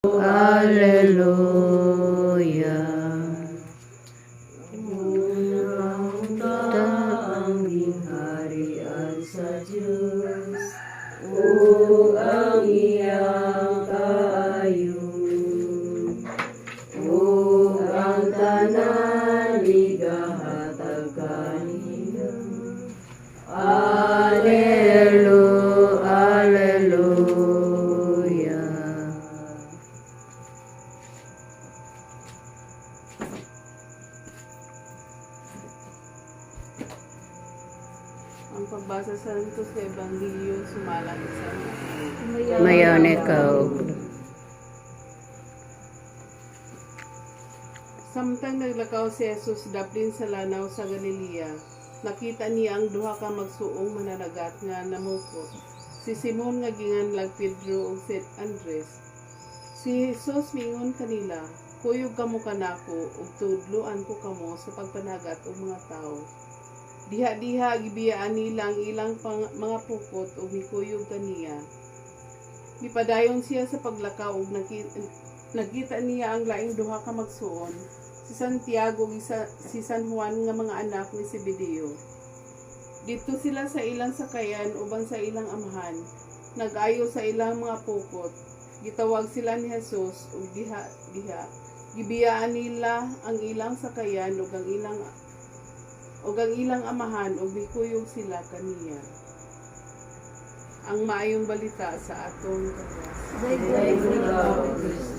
Alleluia. Unang taanging harian sa Diyos, o ang iyang kaayon, o ang tanan igahatag kaniya. Alleluia. Ang pagbasa sa Santos sa Ebanghelyo sumalang sa Mayaw ni ikaw. Samtang naglakaw si Jesus daplin sa lanaw sa Galilea, nakita niya ang duha ka magsuong mananagat nga namukot. Si Simon nga ginganlag Pedro ug si Andres. Si Jesus mingon kanila, "Kuyog kamo kanako ug tudloan ko kamo sa pagpanagat og mga tawo." Diha-diha gibiyaan nila ang ilang mga pukot ug mikuyog kaniya. Gipadayon siya sa paglakaw ug nakita niya ang laing duha ka magsuon, si Santiago ug si San Juan nga mga anak ni Zebedeo. Dito sila sa ilang sakayan uban sa ilang amahan, nag-ayo sa ilang mga pukot. Gitawag sila ni Jesus ug diha-diha gibiyaan nila ang ilang sakayan ug ang ilang amahan ug mikuyog sila kaniya. Ang maayong balita sa atong Daig-daig ikaw, Kristo.